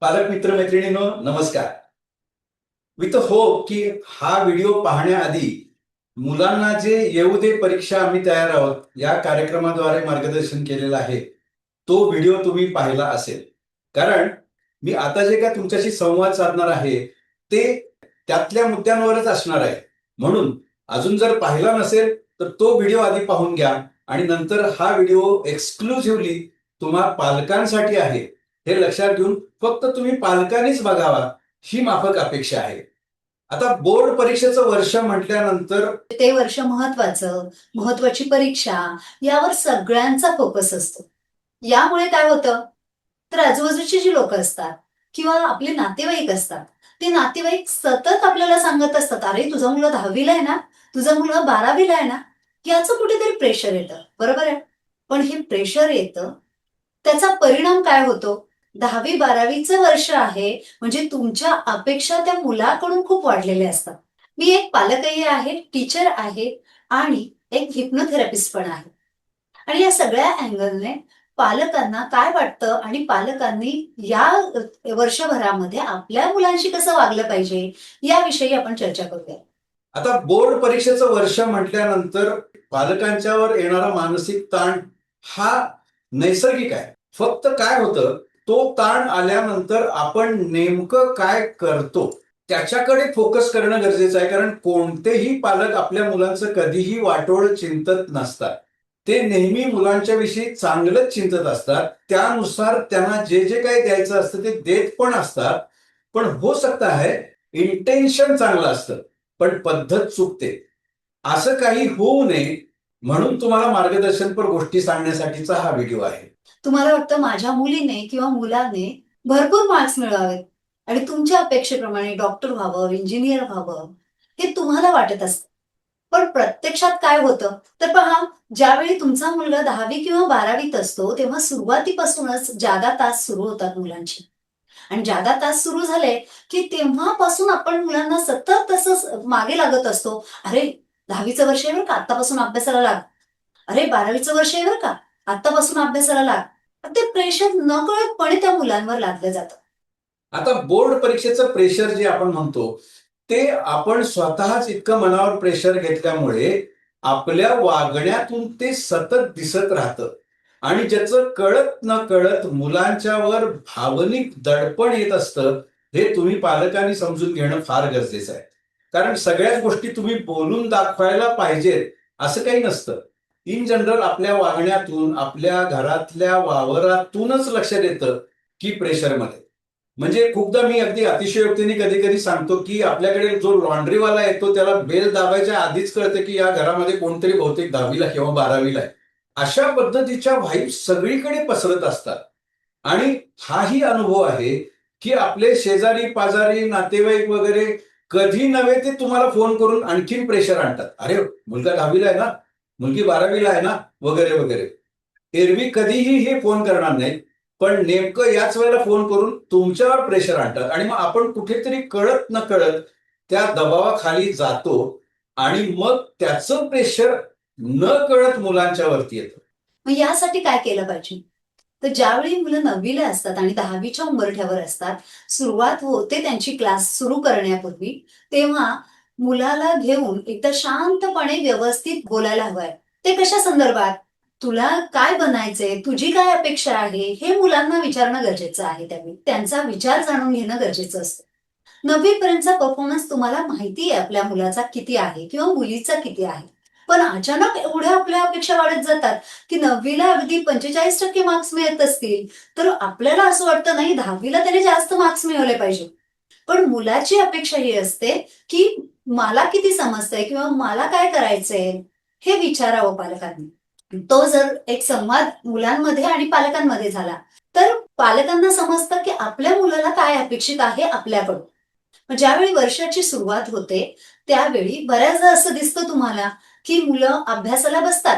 पालक मित्र मैत्रिणींनो नमस्कार. विथ होप की हा व्हिडिओ पाहण्याआधी मुलांना जे येऊ दे परीक्षा आम्ही तयार आहोत या कार्यक्रमाद्वारे मार्गदर्शन केलेलं आहे तो व्हिडिओ तुम्ही पाहिला असेल. कारण मी आता जे काय तुमच्याशी संवाद साधणार आहे ते त्यातल्या मुद्द्यांवरच असणार आहे. म्हणून अजून जर पाहिला नसेल तर तो व्हिडिओ आधी पाहून घ्या आणि नंतर हा व्हिडिओ एक्सक्लुझिव्हली तुम्हा पालकांसाठी आहे हे लक्षात घेऊन फक्त तुम्ही पालकांनीच बघावा ही माफक अपेक्षा आहे. आता बोर्ड परीक्षेचं वर्ष म्हटल्यानंतर ते वर्ष महत्वाचं, महत्वाची परीक्षा यावर सगळ्यांचा फोकस असतो. यामुळे काय होतं, तर आजूबाजूची जी लोक असतात किंवा आपले नातेवाईक असतात, ते नातेवाईक सतत आपल्याला सांगत असतात, "अरे तुझा मुलगा 10वीला आहे ना, तुझा मुलगा 12वीला आहे ना." याचं कुठेतरी प्रेशर येतं, बरोबर आहे? पण हे प्रेशर येतं, त्याचा परिणाम काय होतो? 10वी-12वीचं वर्ष आहे, म्हणजे तुमच्या अपेक्षा त्या मुलाकडून खूप वाढलेल्या असतात. मी एक पालकही आहे, टीचर आहे आणि एक हिप्नोथेरपिस्ट पण आहे. आणि या सगळ्या अँगलने पालकांना काय वाटतं आणि पालकांनी या वर्षभरामध्ये आपल्या मुलांशी कसं वागलं पाहिजे, याविषयी आपण चर्चा करूया. आता बोर्ड परीक्षेचं वर्ष म्हटल्यानंतर पालकांच्यावर येणारा मानसिक ताण हा नैसर्गिक आहे. फक्त काय होतं, तो ताण आल्यानंतर आपण नेमकं काय करतो त्याच्याकडे फोकस करणं गरजेचं आहे. कारण कोणतेही पालक आपल्या मुलांचं कधीही वाटोळ चिंतत नसतात. ते नेहमी मुलांच्या विषयी चांगलंच चिंतत असतात. त्यानुसार त्यांना जे जे काही द्यायचं असतं ते देत पण असतात. पण हो सकता है इंटेन्शन चांगलं असतं पण पद्धत चुकते. असं काही होऊ नये म्हणून तुम्हाला मार्गदर्शनपर गोष्टी सांगण्यासाठीचा हा व्हिडिओ आहे. तुम्हाला वाटतं माझ्या मुलीने किंवा मुलाने भरपूर मार्क्स मिळवावेत आणि तुमच्या अपेक्षेप्रमाणे डॉक्टर व्हावं, इंजिनियर व्हावं, हे तुम्हाला वाटत असतं. पण प्रत्यक्षात काय होतं, तर पहा, ज्यावेळी तुमचा मुलगा 10वी किंवा 12वीत असतो, तेव्हा सुरुवातीपासूनच जादा तास सुरू होतात मुलांचे. आणि जादा तास सुरू झाले, की तेव्हापासून आपण मुलांना सतत तसंच मागे लागत असतो. "अरे, 10वीचं वर्ष आहे बरं का, आत्तापासून अभ्यासाला लाग. अरे, 12वीचं वर्ष आहे बरं का, आत्तापासून अभ्यासाला लाग." ते प्रेशर नकळतपणे त्या मुलांवर लादलं जातं. आता बोर्ड परीक्षेचं प्रेशर जे आपण म्हणतो ते आपण स्वतःच इतकं मनावर प्रेशर घेतल्यामुळे आपल्या वागण्यातून ते सतत दिसत राहतं आणि ज्याचं कळत न कळत मुलांच्यावर भावनिक दडपण येत असतं. हे तुम्ही पालकांनी समजून घेणं फार गरजेचं आहे. कारण सगळ्याच गोष्टी तुम्ही बोलून दाखवायला पाहिजेत असं काही नसतं. इन जनरल आपल्या वागण्यातून आपल्या घरातल्या वावरातूनच लक्षात येतं की प्रेशरमध्ये. म्हणजे खूपदा मी अगदी अतिशयोक्तीने कधी कधी सांगतो की आपल्याकडे जो लॉन्ड्रीवाला येतो त्याला बेल दाबायच्या आधीच कळतं की या घरामध्ये कोणतरी बहुतेक 10वीला किंवा 12वीला आहे. अशा पद्धतीच्या व्हाईब्स सगळीकडे पसरत असतात. आणि हाही अनुभव आहे की आपले शेजारी पाजारी नातेवाईक वगैरे कधी नव्हे ते तुम्हाला फोन करून आणखीन प्रेशर आणतात. अरे मुलगा 10वीला आहे ना, मुलगी 12वीला आहे ना, वगैरे वगैरे. एरवी कधीही हे फोन करणार नाहीत. पण नेमकं याच वेळेला फोन करून तुमच्यावर प्रेशर आणतात आणि मग आपण कुठेतरी कळत न कळत त्या दबावाखाली जातो आणि मग त्याचं प्रेशर न कळत मुलांच्या वरती येतं. मग यासाठी काय केलं पाहिजे? तर ज्यावेळी मुलं 9वीला असतात आणि 10वीच्या उंबरठ्यावर असतात, सुरुवात होते त्यांची क्लास सुरू करण्यापूर्वी, तेव्हा मुलाला घेऊन एकदा शांतपणे व्यवस्थित बोलायला हवंय. ते कशा संदर्भात? तुला काय बनायचंय? तुझी काय अपेक्षा आहे? हे मुलांना विचारणं गरजेचं आहे त्यावेळी. त्यांचा विचार जाणून घेणं गरजेचं असतं. 9वी पर्यंतचा परफॉर्मन्स तुम्हाला माहिती आहे आपल्या मुलाचा किती आहे किंवा मुलीचा किती आहे. पण अचानक एवढ्या आपल्या अपेक्षा वाढत जातात, की 9वीला अगदी 45% मार्क्स मिळत असतील, तर आपल्याला असं वाटतं नाही 10वीला त्याने जास्त मार्क्स मिळवले पाहिजे. पण मुलाची अपेक्षा ही असते, की मला किती समजतंय किंवा मला काय करायचंय, हे विचारावं पालकांनी. तो जर एक संवाद मुलांमध्ये आणि पालकांमध्ये झाला, तर पालकांना समजतं, की आपल्या मुलाला काय अपेक्षित आहे आपल्याकडून. मग ज्यावेळी वर्षाची सुरुवात होते, त्यावेळी बऱ्याचदा असं दिसतं तुम्हाला, की मुलं अभ्यासाला बसतात.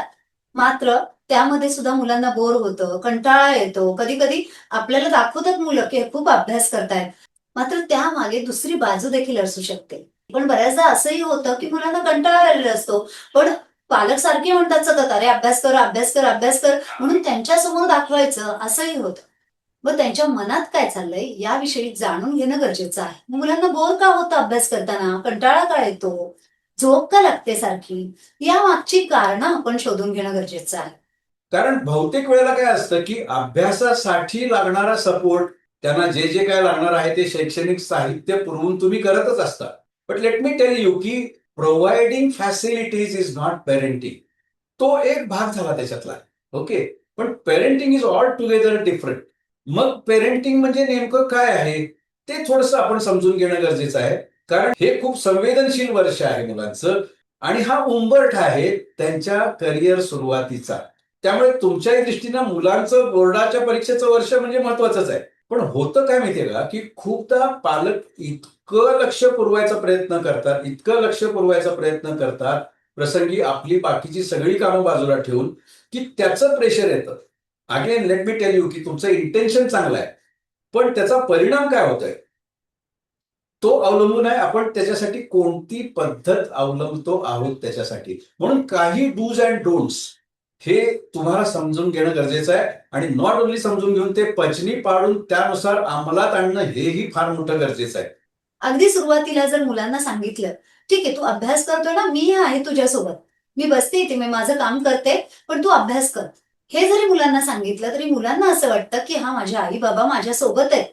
मात्र त्यामध्ये सुद्धा मुलांना बोर होतं, कंटाळा येतो. कधी-कधी आपल्याला दाखवतात मुलं, की खूप अभ्यास करतायत. मात्र त्यामागे दुसरी बाजू देखील असू शकते. पण बऱ्याचदा असंही होतं, की मुलांना कंटाळा आलेला असतो. पण पालक सारखे म्हणतात सतत, "अरे अभ्यास कर, अभ्यास कर, अभ्यास कर." म्हणून त्यांच्यासमोर दाखवायचं असंही होतं. व त्यांच्या मनात काय चाललंय याविषयी जाणून घेणं गरजेचं आहे. मग मुलांना बोर का होतं अभ्यास करताना, कंटाळा का येतो, झोप का लागते सारखी, या मागची कारणं आपण शोधून घेणं गरजेचं आहे. कारण बहुतेक वेळेला काय असतं की अभ्यासासाठी लागणारा सपोर्ट, त्यांना जे जे काय लागणार आहे ते शैक्षणिक साहित्य पुरवून तुम्ही करतच असता. But let me tell you की providing facilities is not parenting. तो एक भाग झाला त्याच्यातला. ओके. पण parenting is all together different. मग पेरेंटिंग म्हणजे नेमकं काय आहे ते थोडंसं आपण समजून घेणं गरजेचं आहे. कारण हे खूप संवेदनशील वर्ष आहे मुलांचं आणि हा उंबरठ आहे त्यांच्या करिअर सुरुवातीचा. त्यामुळे तुमच्याही दृष्टीनं मुलांचं बोर्डाच्या परीक्षेचं वर्ष म्हणजे महत्वाचंच आहे. पण होतं काय माहितीये का की खूपदा पालक इतकं लक्ष पुरवायचा प्रयत्न करतात, इतकं लक्ष पुरवायचा प्रयत्न करतात, प्रसंगी आपली बाकीची सगळी कामं बाजूला ठेवून, की त्याचं प्रेशर येतं. Again let me tell you की तुमचं इंटेन्शन चांगलं आहे, पण त्याचा परिणाम काय होतोय तो अवलंबून आहे आपण त्याच्यासाठी कोणती पद्धत अवलंबतो आहोत त्याच्यासाठी. म्हणून काही डूज अँड डोंट्स हे तुम्हाला समजून घेणं गरजेचं आहे आणि नॉट ओन्ली समजून घेऊन ते पचनी पाडून त्यानुसार अंमलात आणणं हेही फार मोठं गरजेचं आहे. अगदी सुरुवातीला जर मुलांना सांगितलं, ठीक आहे तू अभ्यास करतोय ना, मी आहे तुझ्यासोबत. मी बसते इथे, मी माझं काम करते, पण तू अभ्यास कर. हे जरी मुलांना सांगितलं तरी मुलांना असं वाटतं, की हा माझे आई-बाबा माझ्यासोबत आहेत.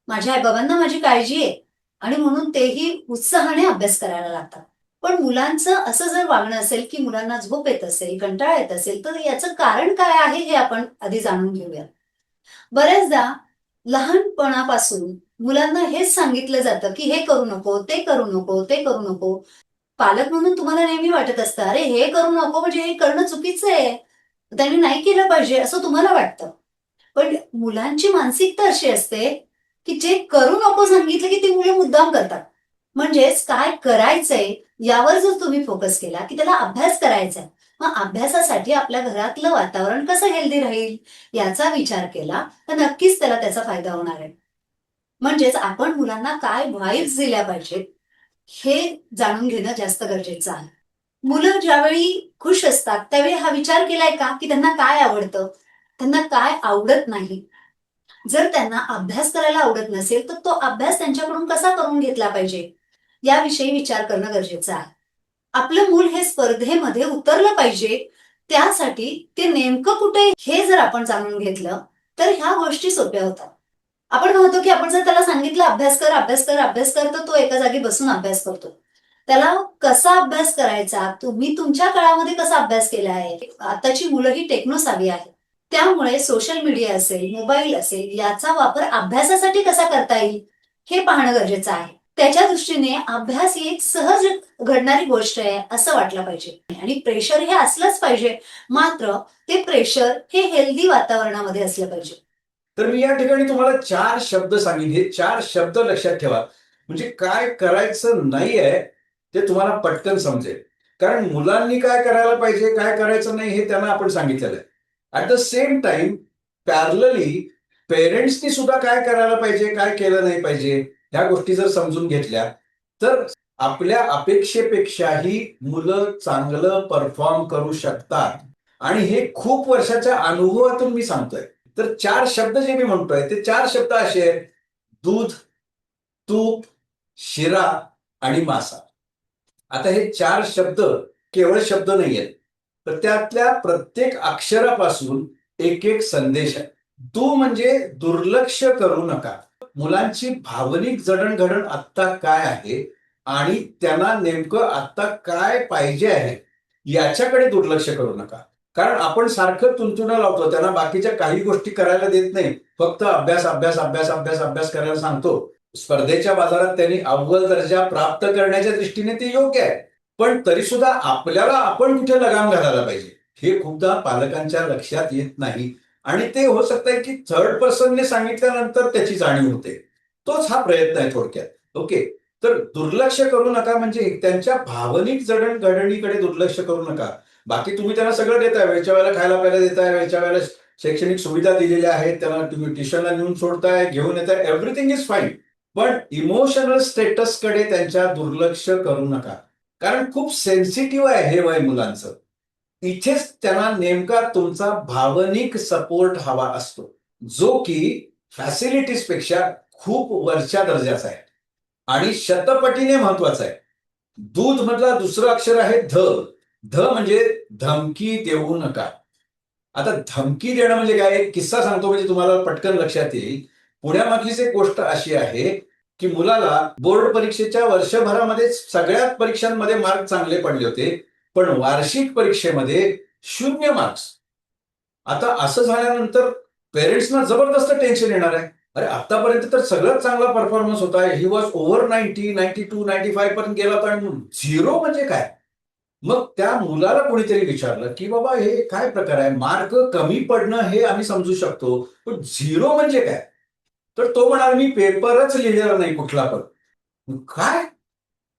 माझ्या आई-बाबांना माझी काळजी आहे आणि म्हणून तेही उत्साहाने अभ्यास करायला लागतात. पण मुलांचं असं जर वागणं असेल, की मुलांना झोप येत असेल, कंटाळा येत असेल, तर याचं कारण काय आहे हे आपण आधी जाणून घेऊया. बऱ्याचदा लहानपणापासून मुलांना हेच सांगितलं जातं, की हे करू नको, ते करू नको, ते करू नको. पालक म्हणून तुम्हाला नेहमी वाटत असतं, "अरे हे करू नको म्हणजे हे करणं चुकीचं आहे. त्यांनी नाही केलं पाहिजे," असं तुम्हाला वाटतं. पण मुलांची मानसिकता अशी असते, की जे करू नको सांगितलं, की ती मुलं मुद्दाम करतात. म्हणजेच काय करायचंय यावर जर तुम्ही फोकस केला, की त्याला अभ्यास करायचा आहे. मग अभ्यासासाठी आपल्या घरातलं वातावरण कसं हेल्दी राहील याचा विचार केला, तर नक्कीच त्याला त्याचा फायदा होणार आहे. म्हणजेच आपण मुलांना काय व्हाइब्स दिल्या पाहिजेत, हे जाणून घेणं जास्त गरजेचं आहे. मुलं ज्यावेळी खुश असतात, त्यावेळी हा विचार केलाय का, की त्यांना काय आवडतं? त्यांना काय आवडत नाही? जर त्यांना अभ्यास करायला आवडत नसेल, तर तो अभ्यास त्यांच्याकडून कसा करून घेतला पाहिजे, याविषयी विचार करणं गरजेचं आहे. आपलं मूल हे स्पर्धेमध्ये उतरलं पाहिजे, त्यासाठी ते नेमकं कुठे हे जर आपण जाणून घेतलं, तर ह्या गोष्टी सोप्या होतात. आपण म्हणतो, की आपण जर त्याला सांगितलं अभ्यास कर, अभ्यास कर, अभ्यास कर, तर तो एका जागी बसून अभ्यास करतो. त्याला कसा अभ्यास करायचा, तुम्ही तुमच्या काळामध्ये कसा अभ्यास केला आहे, आताची मुलं ही टेक्नो सावी आहेत. त्यामुळे सोशल मीडिया असेल, मोबाईल असेल, याचा वापर अभ्यासासाठी कसा करता येईल, हे पाहणं गरजेचं आहे. त्याच्या दृष्टीने अभ्यास ही एक सहज घडणारी गोष्ट आहे, असं वाटलं पाहिजे आणि प्रेशर हे असलंच पाहिजे. मात्र ते प्रेशर हे हेल्दी वातावरणामध्ये असलं पाहिजे. तर मी या ठिकाणी तुम्हाला 4 शब्द सांगेन. हे 4 शब्द लक्षात ठेवा. म्हणजे काय करायचं नाहीये, ते तुम्हाला पटकन समजेल. कारण मुलांनी काय करायला पाहिजे, काय करायचं नाही हे त्यांना आपण सांगितलेलं आहे. At the same time parallelly पेरेंट्सनी सुद्धा काय करायला पाहिजे, काय केलं नाही पाहिजे, ह्या गोष्टी जर समजून घेतल्या, तर आपल्या अपेक्षेपेक्षाही मुलं चांगलं परफॉर्म करू शकतात. आणि हे खूप वर्षाच्या अनुभवातून मी सांगतोय. तर 4 शब्द जे मी म्हणतोय ते 4 शब्द असे आहेत. दूध, तूप, शिरा आणि मासा. आता हे 4 शब्द केवळ शब्द नाहीयेत. तर त्यातल्या प्रत्येक अक्षरापासून एक संदेश आहे. दू म्हणजे दुर्लक्ष करू नका. मुलांची भावनिक जडणघडण आत्ता काय आहे आणि त्यांना नेमकं आत्ता काय पाहिजे आहे, याच्याकडे दुर्लक्ष करू नका. कारण आपण सारखं तुणतुणं लावतो. त्यांना बाकीच्या काही गोष्टी करायला देत नाही. फक्त अभ्यास, अभ्यास, अभ्यास, अभ्यास, अभ्यास करायला सांगतो. स्पर्धेच्या बाजारात त्यांनी अव्वल दर्जा प्राप्त करण्याच्या दृष्टीने ते योग्य आहे. पण तरी सुद्धा आपल्याला आपण कुठे लगाम घालायला पाहिजे, हे खूपदा पालकांच्या लक्षात येत नाही आणि ते होऊ शकतंय की थर्ड पर्सनने सांगितल्यानंतर त्याची जाणीव होते. तोच हा प्रयत्न आहे थोडक्यात. ओके. तर दुर्लक्ष करू नका म्हणजे त्यांच्या भावनिक जडणघडणीकडे दुर्लक्ष करू नका. बाकी तुम्ही त्यांना सगळं देताय. वेळच्या वेळेला खायला प्यायला देताय, वेळच्या वेळेला शैक्षणिक सुविधा दिलेल्या आहेत. त्यांना तुम्ही ट्युशनला नेऊन सोडताय, घेऊन येताय. Everything is fine. पण इमोशनल स्टेटसकडे त्यांच्या दुर्लक्ष करू नका. कारण खूप सेन्सिटिव्ह आहे हे वय मुलांचं. इथेच त्यांना नेमका तुमचा भावनिक सपोर्ट हवा असतो, जो की फॅसिलिटीज पेक्षा खूप वरच्या दर्जाचा आहे आणि शतपटीने महत्वाचा आहे. दूध मधला दुसरं अक्षर आहे ध. ध म्हणजे धमकी देऊ नका. आता धमकी देणं म्हणजे काय? एक किस्सा सांगतो म्हणजे तुम्हाला पटकन लक्षात येईल. पुण्यामधलीच एक गोष्ट अशी आहे की मुलाला बोर्ड परीक्षेच्या वर्षभरामध्ये सगळ्याच परीक्षांमध्ये मार्क चांगले पडले होते, पण वार्षिक परीक्षेमध्ये 0 मार्क्स. आता असं झाल्यानंतर पेरेंट्सना जबरदस्त टेन्शन येणार आहे. अरे आतापर्यंत तर सगळ्यात चांगला परफॉर्मन्स होता, ही वॉज ओव्हर 90, 92, 95 पर्यंत गेला होता आणि 0 म्हणजे काय? मग त्या मुलाला कोणीतरी विचारलं की बाबा हे काय प्रकार आहे? मार्क कमी पडणं हे आम्ही समजू शकतो, पण 0 म्हणजे काय? तर तो म्हणाला मी पेपरच लिहिलेला नाही कुठला पण. काय?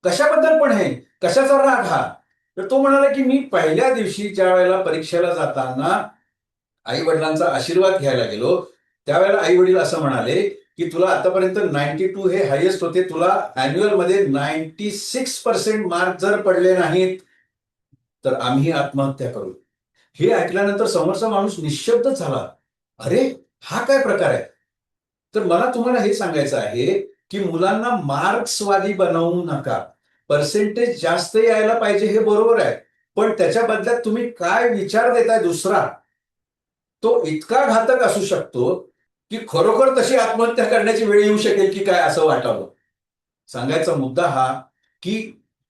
कशाबद्दल पण हे? कशाचा राग हा? तर तो म्हणाला की मी पहिल्या दिवशी ज्या वेळेला परीक्षेला जाताना आई वडिलांचा आशीर्वाद घ्यायला गेलो, त्यावेळेला आई वडील असं म्हणाले की तुला आतापर्यंत 92 हे हायेस्ट होते, तुला अॅन्युअल मध्ये 96% मार्क जर पडले नाहीत तर आम्ही आत्महत्या करू. हे ऐकल्यानंतर समोरचा माणूस निशब्द झाला. अरे हा काय प्रकार आहे? तर मला तुम्हाला हे सांगायचं आहे की मुलांना मार्क्सवादी बनवू नका. पर्सेंटेज जास्त यायला पाहिजे हे बरोबर आहे, पण त्याच्या बदल्यात तुम्ही काय विचार देताय दुसरा, तो इतका घातक असू शकतो की खरोखर तशी आत्महत्या करण्याची वेळ येऊ शकेल की काय असं वाटावं. सांगायचा मुद्दा हा की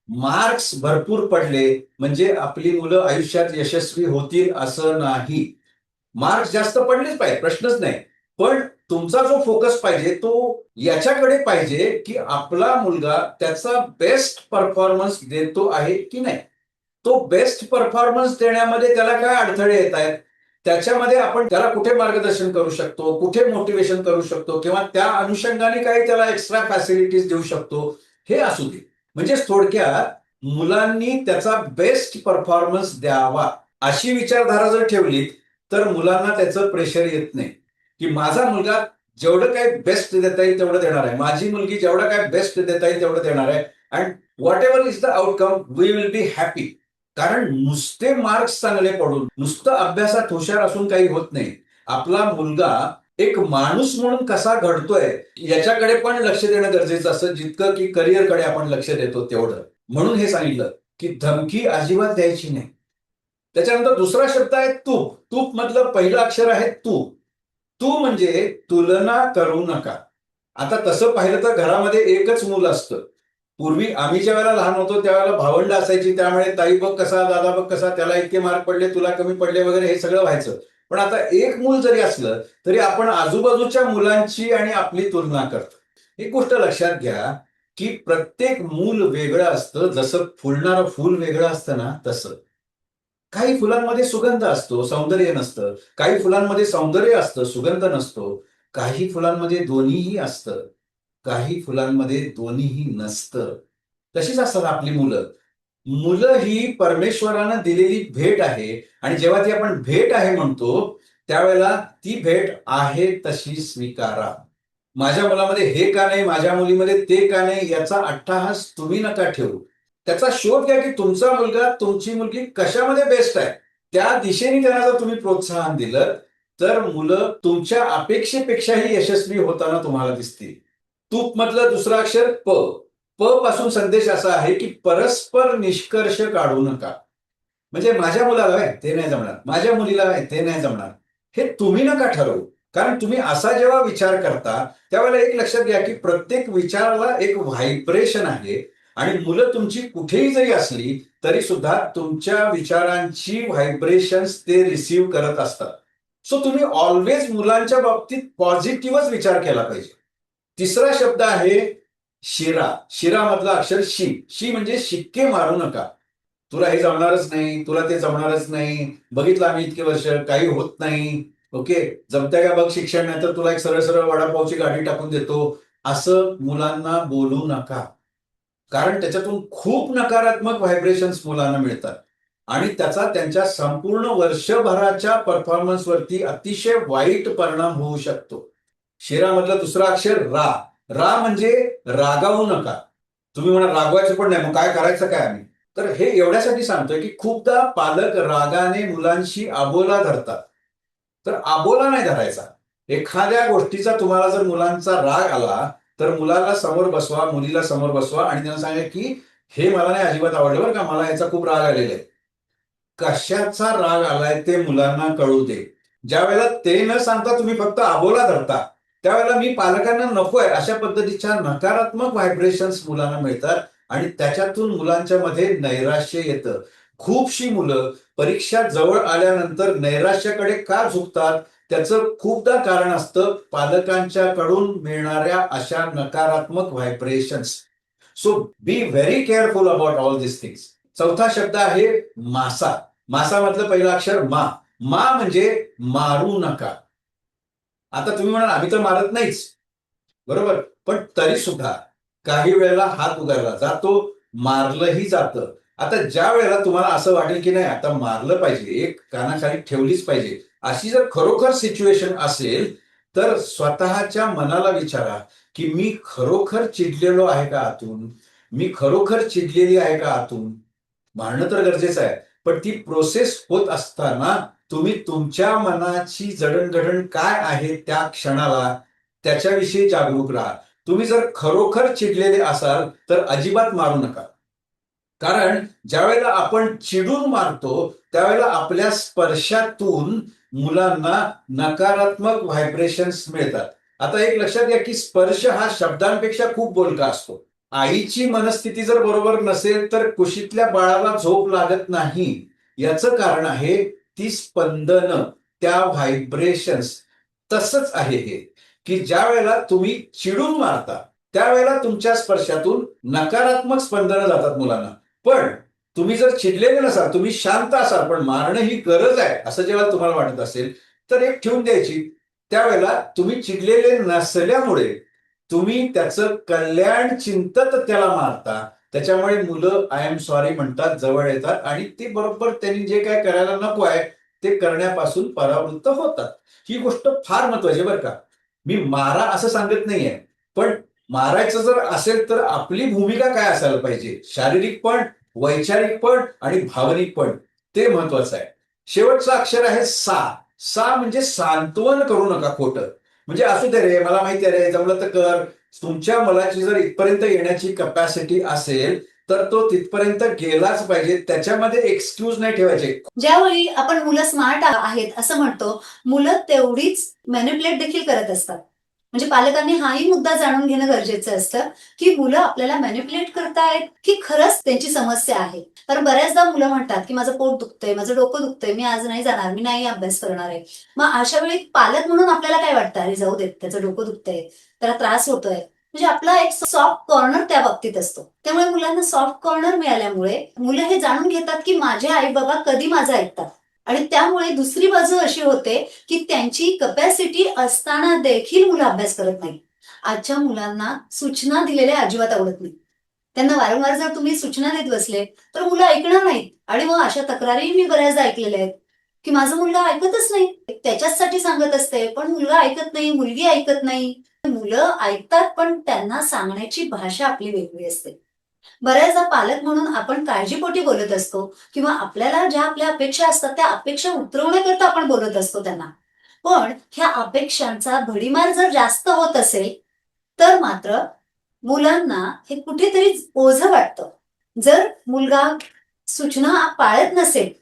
मार्क्स भरपूर पडले म्हणजे आपली मुलं आयुष्यात यशस्वी होतील असं नाही. मार्क्स जास्त पडलेच पाहिजे, प्रश्नच नाही. पण तुमचा जो फोकस पाहिजे तो याच्याकडे पाहिजे की आपला मुलगा त्याचा बेस्ट परफॉर्मन्स देतो आहे की नाही. तो बेस्ट परफॉर्मन्स देण्यामध्ये त्याला काय अडथळे येत आहेत, त्याच्यामध्ये आपण त्याला कुठे मार्गदर्शन करू शकतो, कुठे मोटिवेशन करू शकतो किंवा त्या अनुषंगाने काही त्याला एक्स्ट्रा फॅसिलिटीज देऊ शकतो, हे असू दे. म्हणजे थोडक्यात मुलांनी त्याचा बेस्ट परफॉर्मन्स द्यावा अशी विचारधारा जर ठेवली तर मुलांना त्याचं प्रेशर येत नाही की माझा मुलगा जेवढं काय बेस्ट देता येईल तेवढं देणार आहे, माझी मुलगी जेवढं काय बेस्ट देता येईल तेवढं देणार आहे and whatever is the outcome we will be happy. कारण नुसते मार्क्स चांगले पडून नुसतं अभ्यासात हुशार असून काही होत नाही. आपला मुलगा एक माणूस म्हणून कसा घडतोय याच्याकडे पण लक्ष देणं गरजेचं असतं, जितकं की करिअरकडे आपण लक्ष देतो तेवढं. म्हणून हे सांगितलं की धमकी अजिबात द्यायची नाही. त्याच्यानंतर दुसरा शब्द आहे तूप. तूप मधलं पहिलं अक्षर आहे तू. तू म्हणजे तुलना करू नका. आता तसं पाहिलं तर घरामध्ये एकच मूल असतं. पूर्वी आम्ही ज्या वेळेला लहान होतो त्यावेळेला भावंड असायची, त्यामुळे ताई बघ कसा, दादा बघ कसा, त्याला इतके मार्क पडले, तुला कमी पडले वगैरे हे सगळं व्हायचं. पण आता एक मूल जरी असलं तरी आपण आजूबाजूच्या मुलांची आणि आपली तुलना करतो. एक गोष्ट लक्षात घ्या की प्रत्येक मूल वेगळं असतं. जसं फुलणारं फूल वेगळं असतं ना तसं. काही फुलांमध्ये सुगंध असतो, सौंदर्य नसतं. काही फुलांमध्ये सौंदर्य असतं, सुगंध नसतो. काही फुलांमध्ये दोन्हीही असतं. काही फुलांमध्ये दोन्हीही नसतं. तशीच असतात आपली मुलं. मुलं ही परमेश्वरानं दिलेली भेट आहे आणि जेव्हा ती आपण भेट आहे म्हणतो, त्यावेळेला ती भेट आहे तशी स्वीकारा. माझ्या मुलामध्ये हे का नाही, माझ्या मुलीमध्ये ते का नाही, याचा अट्टहास तुम्ही नका ठेवू. त्याचा शोध घ्या की तुमचा मुलगा, तुमची मुलगी कशामध्ये बेस्ट आहे. त्या दिशेने त्यांना जर तुम्ही प्रोत्साहन दिलं, तर मुलं तुमच्या अपेक्षेपेक्षाही यशस्वी होताना तुम्हाला दिसतील. तूप मधलं दुसरं अक्षर प. प पासून संदेश असा आहे की परस्पर निष्कर्ष काढू नका. म्हणजे माझ्या मुलाला आहे ते नाही जमणार, माझ्या मुलीला आहे ते नाही जमणार, हे तुम्ही नका ठरवू. कारण तुम्ही असा जेव्हा विचार करता त्यावेळेला एक लक्षात घ्या की प्रत्येक विचाराला एक व्हायब्रेशन आहे आणि मुलं तुमची कुठेही जरी असली तरी सुद्धा तुमच्या विचारांची व्हायब्रेशन्स ते रिसीव्ह करत असतात. सो तुम्ही ऑलवेज मुलांच्या बाबतीत पॉझिटिव्हच विचार केला पाहिजे. तिसरा शब्द आहे शिरा. शिरा मधला अक्षर शी. शी म्हणजे शिक्के मारू नका. तुला हे जमणारच नाही, तुला ते जमणारच नाही, बघितलं आम्ही इतके वर्ष काही होत नाही, ओके जमतंय का बघ शिक्षण, नाही तर तुला एक सरळ सरळ वडापावची गाडी टाकून देतो, असं मुलांना बोलू नका. कारण त्याच्यातून खूप नकारात्मक व्हायब्रेशन्स मुलांना मिळतात आणि त्याचा त्यांच्या संपूर्ण वर्षभराच्या परफॉर्मन्सवरती अतिशय वाईट परिणाम होऊ शकतो. शिरामधलं दुसरं अक्षर रा. रा म्हणजे रागावू नका. तुम्ही म्हणा रागवायचं पण नाही, मग काय करायचं काय आम्ही. तर हे एवढ्यासाठी सांगतोय की खूपदा पालक रागाने मुलांशी आबोला धरतात. तर आबोला नाही धरायचा. एखाद्या गोष्टीचा तुम्हाला जर मुलांचा राग आला तर मुलाला समोर बसवा, मुलीला समोर बसवा आणि त्यांना सांगा की हे मला नाही अजिबात आवडलं बरं का, मला याचा खूप राग आलेला आहे. कशाचा राग आलाय ते मुलांना कळू दे. ज्या वेळेला ते न सांगता तुम्ही फक्त अबोला धरता, त्यावेळेला मी पालकांना नकोय अशा पद्धतीच्या नकारात्मक व्हायब्रेशन्स मुलांना मिळतात आणि त्याच्यातून मुलांच्या मध्ये नैराश्य येतं. खूपशी मुलं परीक्षा जवळ आल्यानंतर नैराश्याकडे का झुकतात? त्याचं खूपदा कारण असतं पालकांच्याकडून मिळणाऱ्या अशा नकारात्मक vibrations. So be very careful about all this things. चौथा शब्द आहे मासा. मासामधलं पहिलं अक्षर मा. मा म्हणजे मारू नका. आता तुम्ही म्हणाल आम्ही तर मारत नाहीच, बरोबर, पण तरी सुद्धा काही वेळेला हात उगारला जातो, मारलंही जातं. आता ज्या वेळेला तुम्हाला असं वाटेल की नाही आता मारलं पाहिजे, एक कानाखाली ठेवलीच पाहिजे, अशी जर खरोखर सिच्युएशन असेल तर स्वतःच्या मनाला विचारा की मी खरोखर चिडलेलो आहे का आतून? मी खरोखर चिडलेली आहे का आतून? मारणं तर गरजेचं आहे, पण ती प्रोसेस होत असताना तुम्ही तुमच्या मनाची जडणघडण काय आहे त्या क्षणाला त्याच्याविषयी जागरूक राहा. तुम्ही जर खरोखर चिडलेले असाल तर अजिबात मारू नका. कारण ज्यावेळेला आपण चिडून मारतो त्यावेळेला आपल्या स्पर्शातून मुलांना नकारात्मक व्हायब्रेशन्स मिळतात. आता एक लक्षात घ्या की स्पर्श हा शब्दांपेक्षा खूप बोलका असतो. आईची मनस्थिती जर बरोबर नसेल तर कुशीतल्या बाळाला झोप लागत नाही. याचं कारण आहे ती स्पंदनं, त्या व्हायब्रेशन्स. तसंच आहे हे की ज्या वेळेला तुम्ही चिडून मारता त्यावेळेला तुमच्या स्पर्शातून नकारात्मक स्पंदनं जातात मुलांना. पण तुम्ही जर चिडलेले नसाल, तुम्ही शांत असाल, पण मारणं ही गरज आहे असं जेव्हा तुम्हाला वाटत असेल तर एक ठेवून द्यायची. त्यावेळेला तुम्ही चिडलेले नसल्यामुळे तुम्ही त्याचं कल्याण चिंतत त्याला मारता. त्याच्यामुळे मुलं आय एम सॉरी म्हणतात, जवळ येतात आणि ते बरोबर त्यांनी जे काय करायला नको आहे ते करण्यापासून परावृत्त होतात. ही गोष्ट फार महत्वाची आहे बरं का. मी मारा असं सांगत नाहीये, पण मारायचं जर असेल तर आपली भूमिका काय असायला पाहिजे? शारीरिक पण, वैचारिक पण आणि भावनिक पण. ते महत्वाचं आहे. शेवटचं अक्षर आहे सा. सा म्हणजे सांत्वन करू नका खोटं. म्हणजे असू दे रे, मला माहिती आहे रे, जमलं तर कर. तुमच्या मुलाची जर इथपर्यंत येण्याची कपॅसिटी असेल तर तो तिथपर्यंत गेलाच पाहिजे. त्याच्यामध्ये एक्सक्यूज नाही ठेवायचे. ज्यावेळी आपण मुलं स्मार्ट आहेत असं म्हणतो, मुलं तेवढीच मॅनिप्युलेट देखील करत असतात. म्हणजे पालकांनी हाही मुद्दा जाणून घेणं गरजेचं असतं, की मुलं आपल्याला मॅनिप्युलेट करतायत, की खरंच त्यांची समस्या आहे. कारण बऱ्याचदा मुलं म्हणतात, की माझं पोट दुखतंय, माझं डोकं दुखतंय, मी आज नाही जाणार, मी नाही अभ्यास करणार आहे. मग अशा वेळी पालक म्हणून आपल्याला काय वाटतं, अरे जाऊ देत, त्याचं डोकं दुखतंय, त्याला त्रास होतोय. म्हणजे आपला एक सॉफ्ट कॉर्नर त्या बाबतीत असतो. त्यामुळे मुलांना सॉफ्ट कॉर्नर मिळाल्यामुळे मुलं हे जाणून घेतात, की माझे आई-बाबा कधी माझं ऐकतात. आणि त्यामुळे दुसरी बाजू अशी होते, की त्यांची कपॅसिटी असताना देखील मुलं अभ्यास करत नाहीत. आजच्या मुलांना सूचना दिलेल्या अजिबात आवडत नाही. त्यांना वारंवार जर तुम्ही सूचना देत बसले, तर मुलं ऐकणार नाहीत. आणि मग अशा तक्रारी मी बऱ्याचदा ऐकलेल्या आहेत, की माझा मुलगा ऐकतच नाही. त्याच्याचसाठी सांगत असते, पण मुलगा ऐकत नाही, मुलगी ऐकत नाही. मुलं ऐकतात, पण त्यांना सांगण्याची भाषा आपली वेगळी असते. बऱ्याचदा पालक म्हणून आपण काळजीपोटी बोलत असतो किंवा आपल्याला ज्या आपल्या अपेक्षा असतात त्या अपेक्षा उतरवण्याकरता आपण बोलत असतो त्यांना. पण ह्या अपेक्षांचा भडीमार जर जास्त होत असेल, तर मात्र मुलांना हे कुठेतरी ओझं वाटतं. जर मुलगा सूचना पाळत नसेल,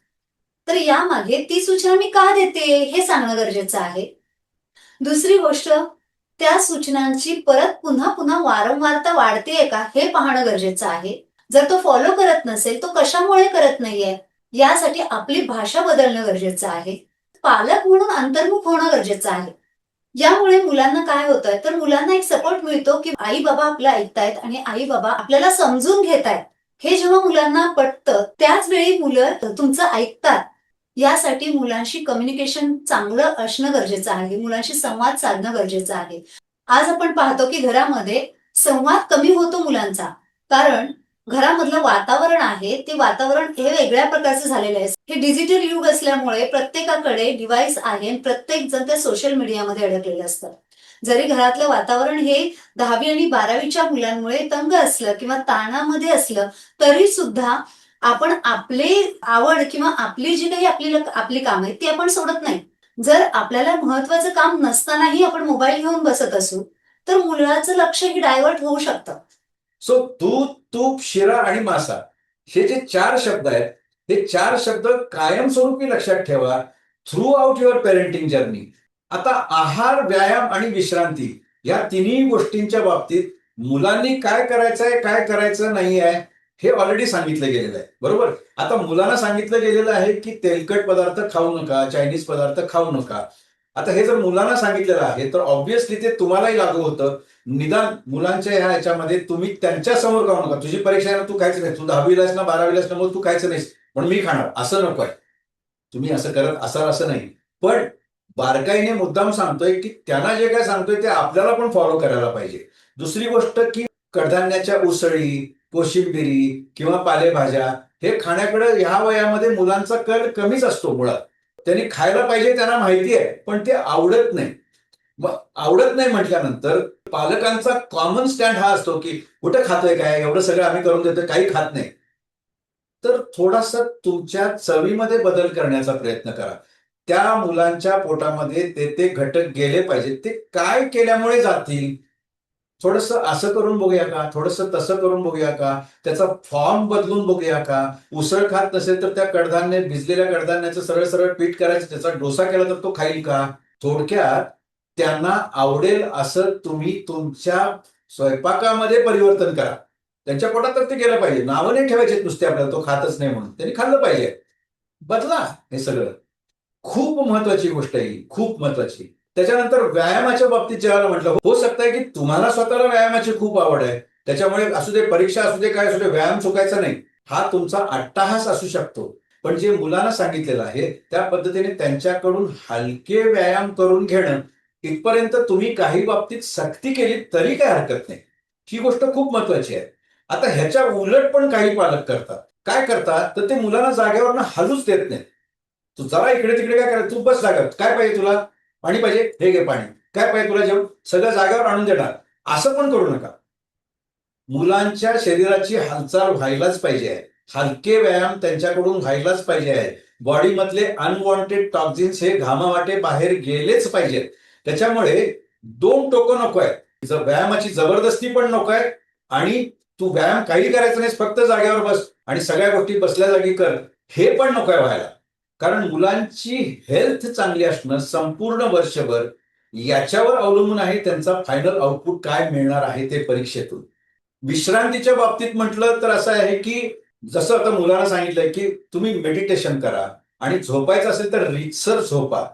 तर यामागे ती सूचना मी का देते हे सांगणं गरजेचं आहे. दुसरी गोष्ट, त्या सूचनांची परत पुन्हा पुन्हा वारंवारता वाढतेय का हे पाहणं गरजेचं आहे. जर तो फॉलो करत नसेल, तो कशामुळे करत नाहीये, यासाठी आपली भाषा बदलणं गरजेचं आहे. पालक म्हणून अंतर्मुख होणं गरजेचं आहे. यामुळे मुलांना काय होतंय, तर मुलांना एक सपोर्ट मिळतो, की आई-बाबा आपलं ऐकतायत आणि आई-बाबा आपल्याला समजून घेतायत. हे जेव्हा मुलांना पटतं, त्याच वेळी मुलं तुमचं ऐकतात. यासाठी मुलांशी कम्युनिकेशन चांगलं असणं गरजेचं आहे. मुलांशी संवाद साधणं गरजेचं आहे. आज आपण पाहतो, की घरामध्ये संवाद कमी होतो मुलांचा. कारण घरामधलं वातावरण आहे, ते वातावरण हे वेगळ्या प्रकारचं झालेलं आहे. हे डिजिटल युग असल्यामुळे प्रत्येकाकडे डिव्हाइस आहे आणि प्रत्येक जण त्या सोशल मीडियामध्ये अडकलेलं असतं. जरी घरातलं वातावरण हे 10वी आणि 12वीच्या मुलांमुळे तंग असलं किंवा ताणामध्ये असलं, तरी सुद्धा आपण आपली आवड किंवा आपली जी काही आपली कामं आहेत ती आपण सोडत नाही. जर आपल्याला महत्वाचं काम नसतानाही आपण मोबाईल घेऊन बसत असू तर मुलाचं लक्षही डायव्हर्ट होऊ शकतं. सो दूध, तूप, शिरा आणि मासा हे जे 4 शब्द आहेत, हे 4 शब्द कायमस्वरूपी लक्षात ठेवा through out your parenting journey. आता आहार, व्यायाम आणि विश्रांती या तिन्ही गोष्टींच्या बाबतीत मुलांनी काय करायचंय, काय करायचं नाही आहे, हे ऑलरेडी सांगितलं गेलेलं आहे. बरोबर? आता मुलांना सांगितलं गेलेलं आहे, की तेलकट पदार्थ खाऊ नका, चायनीज पदार्थ खाऊ नका. आता हे जर मुलांना सांगितलेलं आहे, तर ऑब्व्हियसली ते तुम्हालाही लागू होतं. निदान मुलांच्या ह्या ह्याच्यामध्ये तुम्ही त्यांच्या समोर खाऊ नका. तुझी परीक्षा आहे ना, तू खायचं नाही. तू 10वी लास ना 12वी लास ना, मग तू खायचं नाहीस. पण मी खाणार. असं नको आहे. तुम्ही असं करत असाल असं नाही. पण बारकाईने मुद्दाम सांगतोय, की त्यांना जे काय सांगतोय ते आपल्याला पण फॉलो करायला पाहिजे. दुसरी गोष्ट, की कडधान्याच्या उसळी, कोशिंबिरी किंवा पालेभाज्या हे खाण्याकडे ह्या वयामध्ये मुलांचा कल कमीच असतो मुळात. त्यांनी खायला पाहिजे त्यांना माहिती आहे, पण ते आवडत नाही. मग आवडत नाही म्हटल्यानंतर पालकांचा कॉमन स्टँड हा असतो, की कुठं खातोय काय? एवढं सगळं आम्ही करून देतोय, काही खात नाही. तर थोडासा तुमच्या चवीमध्ये बदल करण्याचा प्रयत्न करा. त्या मुलांच्या पोटामध्ये ते घटक गेले पाहिजेत. ते काय केल्यामुळे जातील? थोडंसं असं करून बघूया का? थोडंसं तसं करून बघूया का? त्याचा फॉर्म बदलून बघूया का? उसळ खात नसेल तर त्या भिजलेल्या कडधान्याचं सरळ-सरळ पीठ करायचं, त्याचा डोसा केला तर तो खाईल का? थोडक्यात त्यांना आवडेल असं तुम्ही तुमच्या स्वयंपाकामध्ये परिवर्तन करा. त्यांच्या पोटात तर ते गेलं पाहिजे. नावं नाही ठेवायची नुसते आपल्याला, तो खातच नाही म्हणून. त्यांनी खाल्लं पाहिजे. बदला हे सगळं. खूप महत्वाची गोष्ट आहे ही, खूप महत्वाची. त्याच्यानंतर व्यायामाच्या बाबतीत जेव्हा म्हटलं, हो सकता की तुम्हाला स्वतःला व्यायामाची खूप आवड आहे. त्याच्यामुळे असू दे, परीक्षा असू दे, काय असू दे, व्यायाम चुकायचा नाही. हा तुमचा अट्टाहास असू शकतो. पण जे मुलांना सांगितलेलं आहे, त्या पद्धतीने त्यांच्याकडून हलके व्यायाम करून घेणं, इथपर्यंत तुम्ही काही बाबतीत सक्ती केली तरी काही हरकत नाही. ही गोष्ट खूप महत्वाची आहे. आता ह्याच्या उलट पण काही पालक करतात. काय करतात? तर ते मुलांना जागेवरनं हलूच देत नाहीत. तू जरा इकडे-तिकडे काय करायचं? तू बस जागेवर. काय पाहिजे तुला? पाणी पाहिजे? हे घे पाणी. काय पाहिजे तुला जेवण? सगळं जागेवर आणून देणार. असं पण करू नका. मुलांच्या शरीराची हालचाल व्हायलाच पाहिजे आहे. हलके व्यायाम त्यांच्याकडून व्हायलाच पाहिजे आहे. बॉडीमधले अनवॉन्टेड टॉक्झिन्स हे घामावाटे बाहेर गेलेच पाहिजेत. त्याच्यामुळे 2 टोकं नको आहे. व्यायामाची जबरदस्ती पण नको आहे आणि तू व्यायाम काही करायचं नाहीस, फक्त जागेवर बस आणि सगळ्या गोष्टी बसल्या जागी कर. हे पण नको आहे व्हायला. कारण मुलांची हेल्थ चांगली असणं संपूर्ण वर्षभर याच्यावर अवलंबून आहे त्यांचा फायनल आउटपुट काय मिळणार आहे ते परीक्षेतून. विश्रांतीच्या बाबतीत म्हटलं तर असं आहे, की जसं आता मुलांना सांगितलंय, की तुम्ही मेडिटेशन करा आणि झोपायचं असेल तर रीतसर झोपा.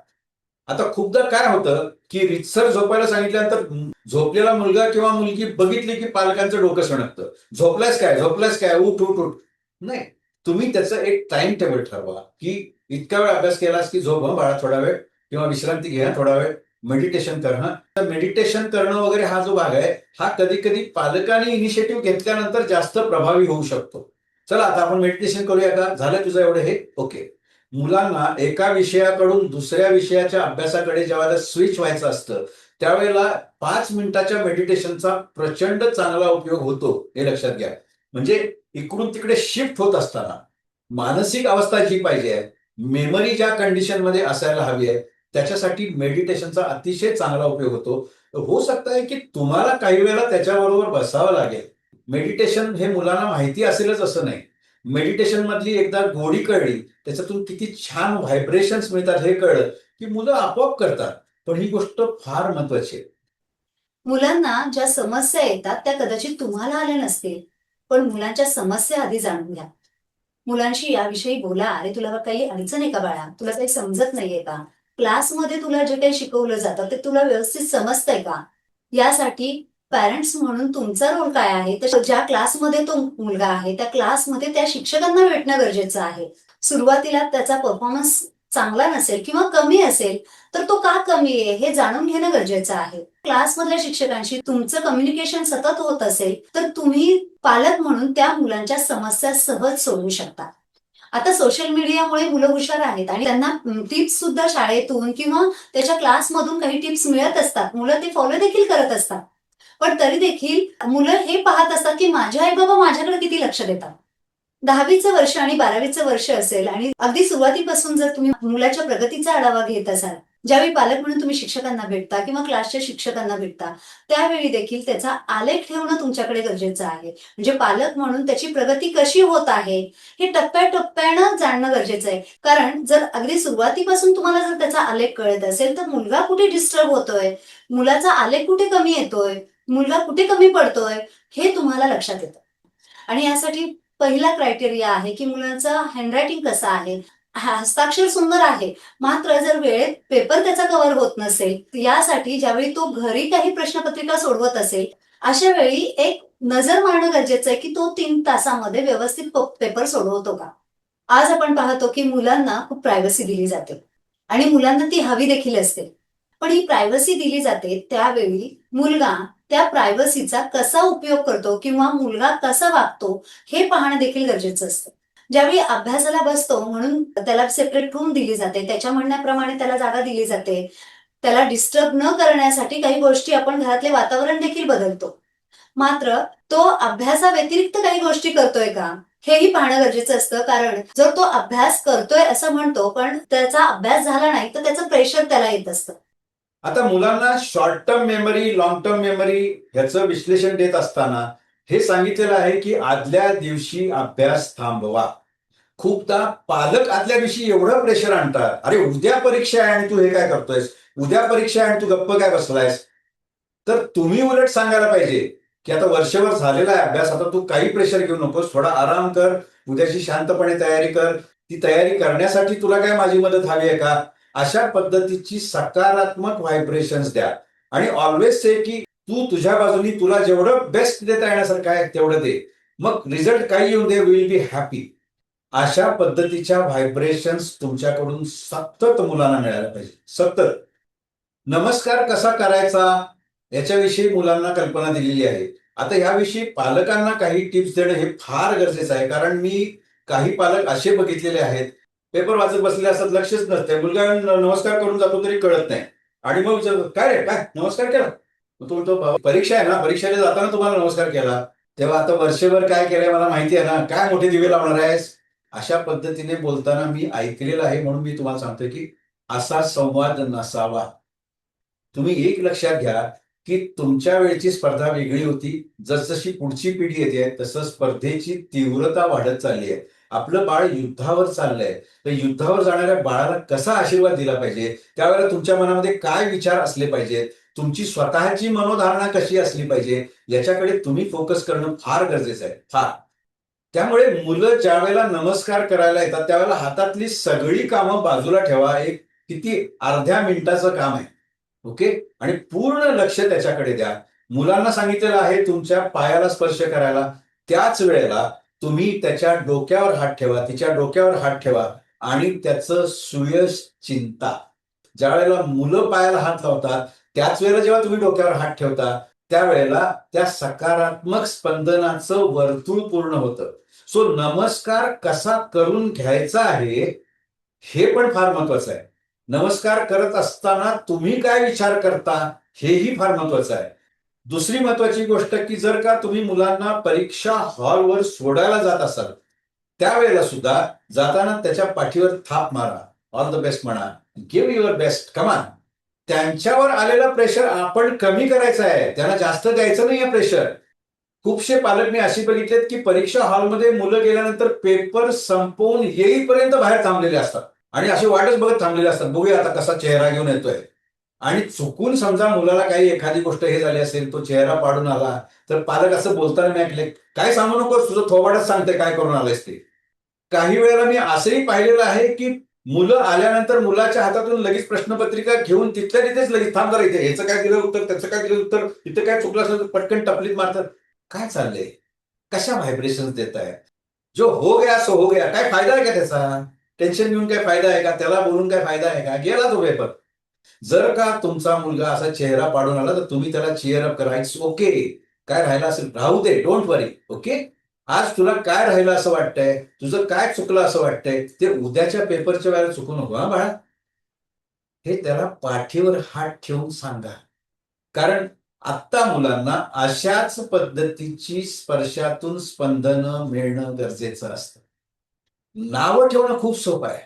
आता खूपदा काय होतं, की रीतसर झोपायला सांगितल्यानंतर झोपलेला मुलगा किंवा मुलगी बघितली, की पालकांचं डोकं सणकतं. झोपलायस काय? झोपलायस काय? उठ, उठ, उठ. नाही. तुम्ही त्याचं एक टाइम टेबल ठरवा, की इतका वेळ अभ्यास केलास, की झोप हं बाळा थोडा वेळ किंवा विश्रांती घे हं थोडा वेळ. मेडिटेशन कर हं. तर मेडिटेशन करणं वगैरे हा जो भाग आहे, हा कधी-कधी पालकांनी इनिशिएटिव्ह घेतल्यानंतर जास्त प्रभावी होऊ शकतो. चला आता आपण मेडिटेशन करूया का? झालं तुझं एवढं हे? ओके. मुलांना एका विषयाकडून दुसऱ्या विषयाच्या अभ्यासाकडे ज्यावेळेला स्विच व्हायचं असतं, त्यावेळेला 5 मिनिटाच्या मेडिटेशनचा प्रचंड चांगला उपयोग होतो, हे लक्षात घ्या. म्हणजे इकडून तिकडे शिफ्ट होत असताना मानसिक अवस्था जी पाहिजे आहे, मेमरी ज्या कंडिशनमध्ये असायला हवी आहे, त्याच्यासाठी मेडिटेशनचा अतिशय चांगला उपयोग होतो. हो सकता है की तुम्हाला काही वेळेला त्याच्याबरोबर बसावं लागेल. मेडिटेशन हे मुलांना माहिती असेलच असं नाही. मेडिटेशन मधली एकदा गोडी कळली, त्याच्यातून किती छान व्हायब्रेशन्स मिळतात हे कळलं, की मुलं आपोआप करतात. पण ही गोष्ट फार महत्वाची आहे. मुलांना ज्या समस्या येतात त्या कदाचित तुम्हाला आल्या नसतील, पण मुलांच्या समस्या आधी जाणून घ्या. मुलांशी याविषयी बोला. "अरे, तुला काही अडचण आहे का बाळा? तुला काही समजत नाहीये का? क्लासमध्ये तुला जे काही शिकवलं जातं ते तुला व्यवस्थित समजतंय का?" यासाठी पॅरेंट्स म्हणून तुमचा रोल काय आहे? तर ज्या क्लासमध्ये तो मुलगा आहे, त्या क्लासमध्ये त्या शिक्षकांना भेटणं गरजेचं आहे. सुरुवातीला त्याचा परफॉर्मन्स चांगला नसेल किंवा कमी असेल, तर तो का कमी आहे हे जाणून घेणं गरजेचं आहे. क्लासमधल्या शिक्षकांशी तुमचं कम्युनिकेशन सतत होत असेल, तर तुम्ही पालक म्हणून त्या मुलांच्या समस्या सहज सोडवू शकता. आता सोशल मीडियामुळे मुलं हुशार आहेत आणि त्यांना टिप्स सुद्धा शाळेतून किंवा त्याच्या क्लासमधून काही टिप्स मिळत असतात. मुलं ते फॉलो देखील करत असतात. पण तरी देखील मुलं हे पाहत असतात, की माझे आई-बाबा माझ्याकडे किती लक्ष देतात. 10वीचं वर्ष आणि 12वीचं वर्ष असेल आणि अगदी सुरुवातीपासून जर तुम्ही मुलाच्या प्रगतीचा आढावा घेत असाल, ज्यावेळी पालक म्हणून तुम्ही शिक्षकांना भेटता किंवा क्लासच्या शिक्षकांना भेटता, त्यावेळी देखील त्याचा आलेख ठेवणं तुमच्याकडे गरजेचं आहे. म्हणजे पालक म्हणून त्याची प्रगती कशी होत आहे, हे टप्प्याटप्प्यानं जाणणं गरजेचं आहे. कारण जर अगदी सुरुवातीपासून तुम्हाला जर त्याचा आलेख कळत असेल, तर मुलगा कुठे डिस्टर्ब होतोय, मुलाचा आलेख कुठे कमी येतोय, मुलगा कुठे कमी पडतोय, हे तुम्हाला लक्षात येतं. आणि यासाठी पहिला क्रायटेरिया आहे, की मुलाचा हँडरायटिंग कसं आहे, हस्ताक्षर सुंदर आहे, मात्र जर वेळेत पेपर त्याचा कव्हर होत नसेल, यासाठी ज्यावेळी तो घरी काही प्रश्नपत्रिका सोडवत असेल, अशा वेळी एक नजर मारणं गरजेचं आहे, की तो 3 तासामध्ये व्यवस्थित पेपर सोडवतो का? आज आपण पाहतो, की मुलांना खूप प्रायव्हसी दिली जाते आणि मुलांना ती हवी देखील असते. पण ही प्रायव्हसी दिली जाते त्यावेळी मुलगा त्या प्रायव्हसीचा कसा उपयोग करतो किंवा मुलगा कसा वागतो हे पाहणं देखील गरजेचं असतं. ज्यावेळी अभ्यासाला बसतो म्हणून त्याला सेपरेट रूम दिली जाते, त्याच्या म्हणण्याप्रमाणे त्याला जागा दिली जाते. त्याला डिस्टर्ब न करण्यासाठी काही गोष्टी आपण घरातले वातावरण देखील बदलतो. मात्र तो अभ्यासाव्यतिरिक्त काही गोष्टी करतोय का? हेही पाहणं गरजेचं असतं. कारण जर तो अभ्यास करतोय असं म्हणतो, पण त्याचा अभ्यास झाला नाही, तर त्याचं प्रेशर त्याला येत असतं. आता मुलांना short term memory, long term memory ह्याचं विश्लेषण देत असताना हे सांगितलेलं आहे की आदल्या दिवशी अभ्यास थांबवा. खूपदा पालक आदल्या दिवशी एवढं प्रेशर आणतात, अरे उद्या परीक्षा आहे आणि तू हे काय करतोयस, उद्या परीक्षा आहे आणि तू गप्प काय बसलायस. तर तुम्ही उलट सांगायला पाहिजे की आता वर्षभर झालेला आहे अभ्यास, आता तू काही प्रेशर घेऊ नकोस, थोडा आराम कर, उद्याची शांतपणे तयारी कर. ती तयारी करण्यासाठी तुला काय माझी मदत हवी आहे का? अशा पद्धतीची सकारात्मक व्हायब्रेशन्स द्या आणि ऑलवेज से की तू तुझ्या बाजूनी तुला जेवढं बेस्ट देता येण्यासारखं आहे तेवढं दे. मग रिझल्ट काही येऊन दे, विल बी हॅपी. अशा पद्धतीच्या व्हायब्रेशन्स तुमच्याकडून सतत मुलांना मिळायला पाहिजे. सतत. नमस्कार कसा करायचा याच्याविषयी मुलांना कल्पना दिलेली आहे. आता याविषयी पालकांना काही टिप्स देणं हे फार गरजेचं आहे. कारण मी काही पालक असे बघितलेले आहेत, पेपर वाचत बसलेले असतात, लक्षच नसते. मुलगा नमस्कार करून जातो तरी कळत नाही. आणि मग विचारतो, "काय रे, काय नमस्कार केला?" मग तो म्हणतो, "बाबा, परीक्षा आहे ना, परीक्षेला जाताना तुम्हाला नमस्कार केला." तेव्हा आता वर्षभर काय केलंय मला माहिती आहे ना, काय मोठे दिवे लावणार आहेस? अशा पद्धतीने बोलताना मी ऐकलेलं आहे, म्हणून मी तुम्हाला सांगतोय की असा संवाद नसावा. तुम्ही एक लक्षात घ्या, की तुमच्या वेळची स्पर्धा वेगळी होती. जसजशी पुढची पिढी येते तसं स्पर्धेची तीव्रता वाढत चालली आहे. आपलं बाळ युद्धावर चाललंय. तर युद्धावर जाणाऱ्या बाळाला कसा आशीर्वाद दिला पाहिजे, त्यावेळेला तुमच्या मनामध्ये काय विचार असले पाहिजेत, तुमची स्वतःची मनोधारणा कशी असली पाहिजे, याच्याकडे तुम्ही फोकस करणं फार गरजेचं आहे, फार. त्यामुळे मुलं ज्यावेळेला नमस्कार करायला येतात, त्यावेळेला हातातली सगळी कामं बाजूला ठेवा. एक किती अर्ध्या मिनिटाचं काम आहे. ओके? आणि पूर्ण लक्ष त्याच्याकडे द्या. मुलांना सांगितलेलं आहे तुमच्या पायाला स्पर्श करायला. त्याच वेळेला तुम्ही त्याच्या डोक्यावर हात ठेवा, तिच्या डोक्यावर हात ठेवा आणि त्याचं सुयश चिंता. ज्यावेळेला मुलं पायाला हात लावतात, त्याच वेळेला जेव्हा तुम्ही डोक्यावर हात ठेवता, त्यावेळेला त्या सकारात्मक स्पंदनाचं वर्तुळ पूर्ण होतं. सो नमस्कार कसा करून घ्यायचा आहे, हे पण फार महत्वाचं आहे. नमस्कार करत असताना तुम्ही काय विचार करता, हेही फार महत्वाचं आहे. दुसरी महत्वाची गोष्ट की जर का तुम्ही मुलांना परीक्षा हॉलवर सोडायला जात असाल, त्यावेळेला सुद्धा जाताना त्याच्या पाठीवर थाप मारा. ऑल द बेस्ट म्हणा. Give your best. Come on. त्यांच्यावर आलेलं प्रेशर आपण कमी करायचं आहे. त्यांना जास्त द्यायचं नाहीये प्रेशर. खूपशे पालक मी अशी बघितलेत की परीक्षा हॉलमध्ये मुलं गेल्यानंतर पेपर संपवून येईपर्यंत बाहेर थांबलेले असतात आणि अशी वाटच बघत थांबलेले असतात. बघूया आता कसा चेहरा घेऊन येतोय. आणि चुकून समजा मुलाला काही एखादी गोष्ट हे झाली असेल, तो चेहरा पाडून आला, तर पालक असं बोलताना मी ऐकले, "काय सांगू नकोस, तुझं थोबाडच सांगते काय करून आलायस ते." काही वेळेला मी असंही पाहिलेलं आहे की मुलं आल्यानंतर मुलाच्या हातातून लगेच प्रश्नपत्रिका घेऊन तिथल्या तिथेच लगेच, "थांब जरा इथे, ह्याचं काय दिलं उत्तर, त्याचं काय दिलं उत्तर, इथे काय चुकलं असेल तर पटकन टपलीत मारतात." काय चाललंय? कशा व्हायब्रेशन्स देताय? जो हो गया सो हो गया. काय फायदा आहे का त्याचा? टेन्शन घेऊन काय फायदा आहे का? त्याला बोलून काय फायदा आहे का? गेला तो पेपर. जर का तुमचा मुलगा असा चेहरा पाडून आला, तर तुम्ही त्याला चीअर अप करा. It's okay. काय राहिलं असेल राहू दे. Don't worry. ओके? आज तुला काय राहिलं असं वाटतंय? तुझं काय चुकलं असं वाटतंय? ते उद्याच्या पेपरच्या वेळेला चुकू नको हां बाळा. हे त्याला पाठीवर हात ठेवून सांगा. कारण आत्ता मुलांना अशाच पद्धतीची स्पर्शातून स्पंदनं मिळणं गरजेचं असतं. नावं ठेवणं खूप सोपं आहे.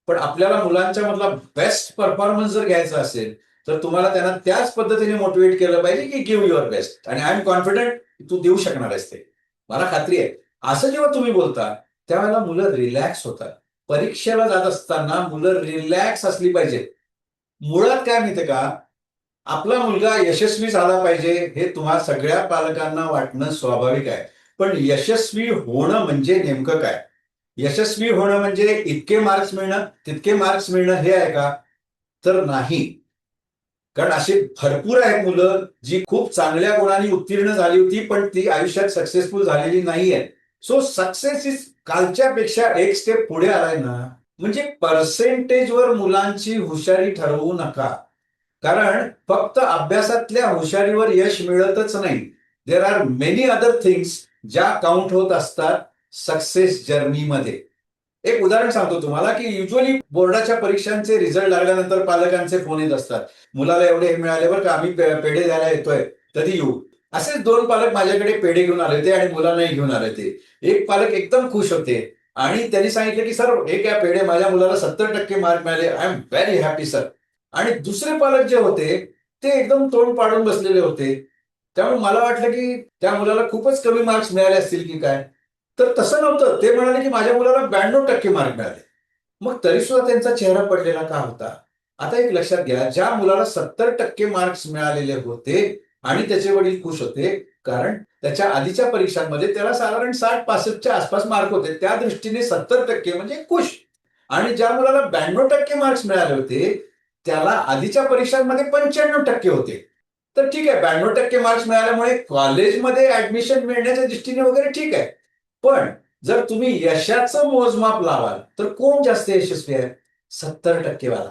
पण आपल्याला मुलांच्या मधला बेस्ट परफॉर्मन्स जर घ्यायचा असेल तर तुम्हाला त्यांना त्याच पद्धतीने मोटिवेट केलं पाहिजे की गिव्ह युअर बेस्ट, आणि आय एम कॉन्फिडंट तू देऊ शकणार आहेस ते, मला खात्री आहे. असं जेव्हा तुम्ही बोलता त्यावेळेला मुलं रिलॅक्स होतात. परीक्षेला जात असताना मुलं रिलॅक्स असली पाहिजेत. मुळात काय माहितीये का, आपला मुलगा यशस्वी झाला पाहिजे हे तुम्हा सगळ्या पालकांना वाटणं स्वाभाविक आहे. पण यशस्वी होणं म्हणजे नेमकं काय? यशस्वी होणं म्हणजे इतके मार्क्स मिळणं, तितके मार्क्स मिळणं हे आहे का? तर नाही. कारण अशी भरपूर आहेत मुलं जी खूप चांगल्या गुणांनी उत्तीर्ण झाली होती, पण ती आयुष्यात सक्सेसफुल झालेली नाहीये. सो सक्सेस इज कालच्यापेक्षा एक स्टेप पुढे आलाय ना. म्हणजे पर्सेंटेजवर मुलांची हुशारी ठरवू नका. कारण फक्त अभ्यासातल्या हुशारीवर यश मिळतच नाही. There are many other things ज्या काउंट होत असतात सक्सेस जर्नीमध्ये. एक उदाहरण सांगतो तुम्हाला की युजली बोर्डाच्या परीक्षांचे रिझल्ट लागल्यानंतर पालकांचे फोन येत असतात. मुलाला एवढे हे मिळाले बरं का, आम्ही पेढे द्यायला येतोय, कधी येऊ. असेच 2 पालक माझ्याकडे पेढे घेऊन आले होते आणि मुलांनाही घेऊन आले होते. एक पालक एकदम खुश होते आणि त्यांनी सांगितलं की सर हे काय पेढे, माझ्या मुलाला 70% मार्क मिळाले, I am very happy sir. आणि दुसरे पालक जे होते ते एकदम तोंड पाडून बसलेले होते. त्यामुळे मला वाटलं की त्या मुलाला खूपच कमी मार्क्स मिळाले असतील की काय. तर तसं नव्हतं. ते म्हणाले की माझ्या मुलाला 92% मार्क मिळाले. मग तरी सुद्धा त्यांचा चेहरा पडलेला का होता? आता एक लक्षात घ्या, ज्या मुलाला 70% मार्क्स मिळालेले होते आणि त्याचे वडील खुश होते, कारण त्याच्या आधीच्या परीक्षांमध्ये त्याला साधारण 60-65च्या आसपास मार्क होते. त्या दृष्टीने 70% म्हणजे खुश. आणि ज्या मुलाला 92% मार्क्स मिळाले होते, त्याला आधीच्या परीक्षांमध्ये 95% होते. तर ठीक आहे, 92% मार्क्स मिळाल्यामुळे कॉलेजमध्ये ऍडमिशन मिळण्याच्या दृष्टीने वगैरे ठीक आहे. पण जर तुम्ही यशाचं मोजमाप लावाल तर कोण जास्त यशस्वी आहे? 70% वाला.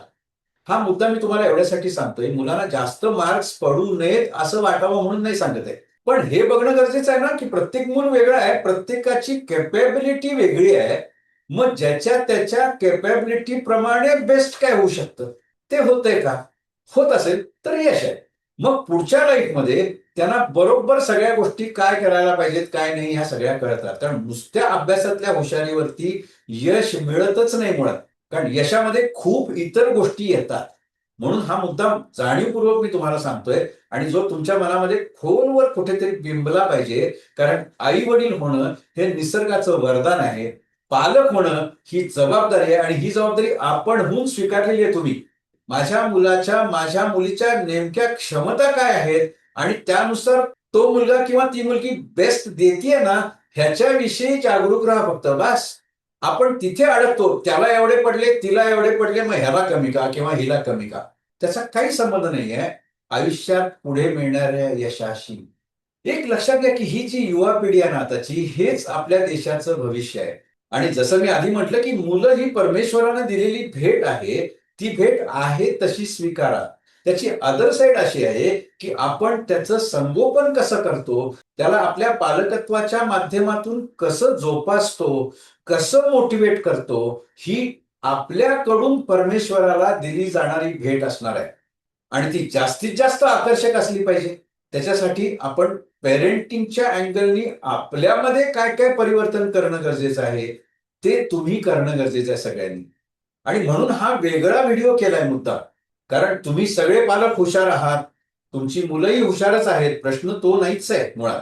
हा मुद्दा मी तुम्हाला एवढ्यासाठी सांगतोय, मुलांना जास्त मार्क्स पडू नयेत असं वाटावं म्हणून नाही सांगत आहे. पण हे बघणं गरजेचं आहे ना की प्रत्येक मूल वेगळं आहे, प्रत्येकाची कॅपॅबिलिटी वेगळी आहे. मग ज्याच्या त्याच्या कॅपॅबिलिटी प्रमाणे बेस्ट काय होऊ शकतं, ते होतंय का? होत असेल तर यश आहे. मग पुढच्या लाईफमध्ये त्यांना बरोबर सगळ्या गोष्टी काय करायला पाहिजेत, काय नाही ह्या सगळ्या कळतात. कारण नुसत्या अभ्यासातल्या हुशारीवरती यश मिळतच नाही मुळात. कारण यशामध्ये खूप इतर गोष्टी येतात. म्हणून हा मुद्दा जाणीवपूर्वक मी तुम्हाला सांगतोय आणि जो तुमच्या मनामध्ये खोलवर कुठेतरी बिंबला पाहिजे. कारण आई वडील होणं हे निसर्गाचं वरदान आहे. पालक होणं ही जबाबदारी आहे आणि ही जबाबदारी आपणहून स्वीकारलेली आहे तुम्ही. माझ्या मुलाच्या, माझ्या मुलीच्या नेमक्या क्षमता काय आहेत आणि त्यानुसार तो मुलगा किंवा ती मुलगी बेस्ट देतीये ना, ह्याच्याविषयी जागरूक राहा फक्त बस. आपण तिथे अडकतो, त्याला एवढे पडले, तिला एवढे पडले, मग ह्याला कमी का किंवा हिला कमी का? त्याचा काही संबंध नाहीये आयुष्यात पुढे मिळणाऱ्या यशाशी. एक लक्षात घ्या की ही जी युवा पिढी आहे ना आताची, हेच आपल्या देशाचं भविष्य आहे. आणि जसं मी आधी म्हटलं की मुलं ही परमेश्वरानं दिलेली भेट आहे. ती भेट आहे तशी स्वीकारा. त्याची अदर साइड अशी आहे की आपण त्याचं संगोपन कसं करतो, त्याला आपल्या पालकत्वाच्या माध्यमातून कसं जोपासतो, कसं मोटिवेट करतो, ही आपल्याकडून परमेश्वराला दिली जाणारी भेट असणार आहे. आणि ती जास्तीत जास्त आकर्षक असली पाहिजे. त्याच्यासाठी आपण पेरेंटिंगच्या अँगलनी आपल्यामध्ये काय काय परिवर्तन करणं गरजेचं आहे, ते तुम्ही करणं गरजेचं आहे सगळ्यांनी. आणि म्हणून हा वेगळा व्हिडिओ केलाय मुद्दा. कारण तुम्ही सगळे पालक हुशार आहात, तुमची मुलंही हुशारच आहेत, प्रश्न तो नाहीच आहे मुळात.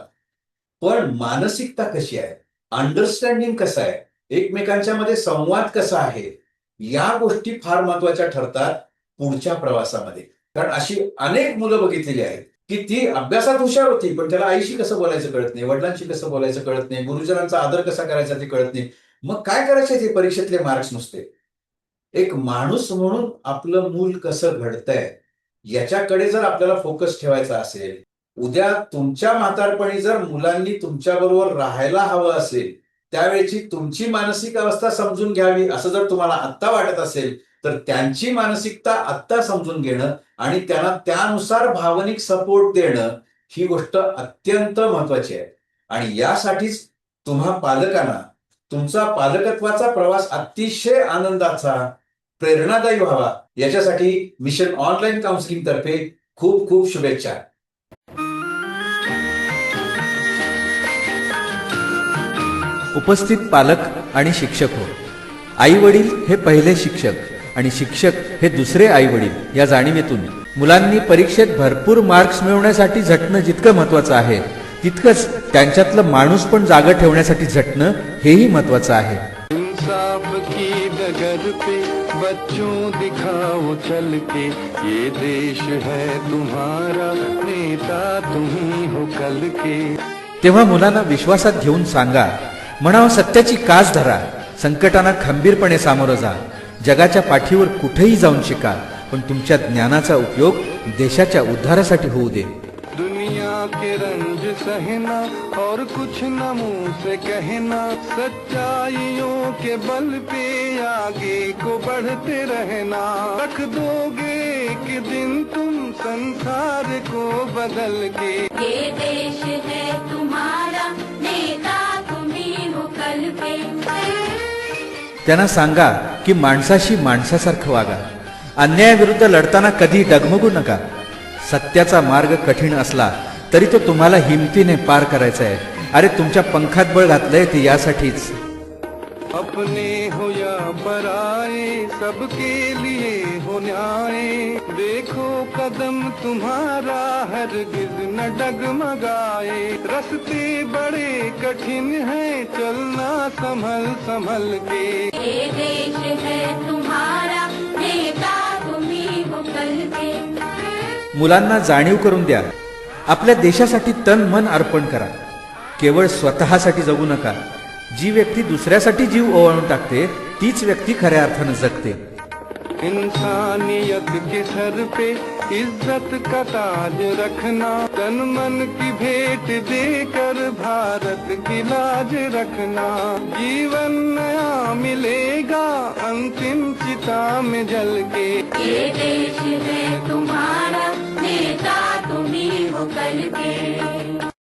पण मानसिकता कशी आहे, अंडरस्टँडिंग कसं आहे, एकमेकांच्या मध्ये संवाद कसा आहे, या गोष्टी फार महत्वाच्या ठरतात पुढच्या प्रवासामध्ये. कारण अशी अनेक मुलं बघितलेली आहेत की ती अभ्यासात हुशार होती, पण त्याला आईशी कसं बोलायचं कळत नाही, वडिलांशी कसं बोलायचं कळत नाही, गुरुजनांचा आदर कसा करायचा ते कळत नाही. मग काय करायचे ते परीक्षेतले मार्क्स नुसते. एक माणूस म्हणून आपलं मूल कसं घडतंय याच्याकडे जर आपल्याला फोकस ठेवायचा असेल, उद्या तुमच्या म्हातारपणी जर मुलांनी तुमच्याबरोबर राहायला हवं असेल, त्यावेळची तुमची मानसिक अवस्था समजून घ्यावी असं जर तुम्हाला आत्ता वाटत असेल, तर त्यांची मानसिकता आत्ता समजून घेणं आणि त्यांना त्यानुसार भावनिक सपोर्ट देणं ही गोष्ट अत्यंत महत्वाची आहे. आणि यासाठीच तुम्हा पालकांना तुमचा पालकत्वाचा प्रवास अतिशय आनंदाचा, प्रेरणादायी व्हावा याच्यासाठी मिशन ऑनलाईन काउन्सिलिंग तर्फे खूप खूप शुभेच्छा. उपस्थित पालक आणि शिक्षक हो, आई वडील हे पहिले शिक्षक आणि शिक्षक हे दुसरे आई वडील या जाणीवेतून मुलांनी परीक्षेत भरपूर मार्क्स मिळवण्यासाठी झटणं जितकं महत्वाचं आहे तितकंच त्यांच्यातलं माणूस पण जागं ठेवण्यासाठी झटणं हेही महत्वाचं आहे. इंसाफ की डगर पे बच्चों दिखाओ चल के, ये देश है तुम्हारा, नेता तुम ही हो कल के. तेव्हा मुलांना विश्वासात घेऊन सांगा, म्हणावं सत्याची कास धरा, संकटांना खंबीरपणे सामोरं जा, जगाच्या पाठीवर कुठेही जाऊन शिका, पण तुमच्या ज्ञानाचा उपयोग देशाच्या उद्धारासाठी होऊ दे. दुनिया के रंज सहना और कुछ न मुंह से कहना, सच्चाइयों के बल पे आगे को बढ़ते रहना. रख दोगे एक दिन तुम संसार को बदल के. ये देश है तुम्हारा, नेता तुम्ही हो कल के. त्यांना सांगा की माणसाशी माणसासारखं वागा, अन्यायाविरुद्ध लढताना कधी डगमगू नका. सत्याचा मार्ग कठीण असला तरी तो तुम्हाला हिमतीने पार करायचा आहे. अरे तुमच्या पंखात बळ घातलंय ते यासाठीच. अपने हो या पराए, सबके लिए हो न्याय. देखो कदम तुम्हारा हरगिज न डगमगाए. रास्ते बड़े कठिन हैं, चलना संभल संभल के. ये देश है तुम्हारा, नेता तुम्ही हो कल के. मुलांना जाणीव करून द्या, आपल्या देशासाठी तन मन अर्पण करा. केवळ स्वतःसाठी जगू नका. जी व्यक्ती दुसऱ्यासाठी जीव ओवाळून टाकते तीच व्यक्ती खऱ्या अर्थानं जगते. इंसानियत के सर पे इज्जत का ताज रखना, तन मन की भेंट देकर भारत की लाज रखना. जीवन नया मिलेगा अंतिम चिता में जल के. ये देश है तुम्हारा, नेता तुम्ही हो कल के.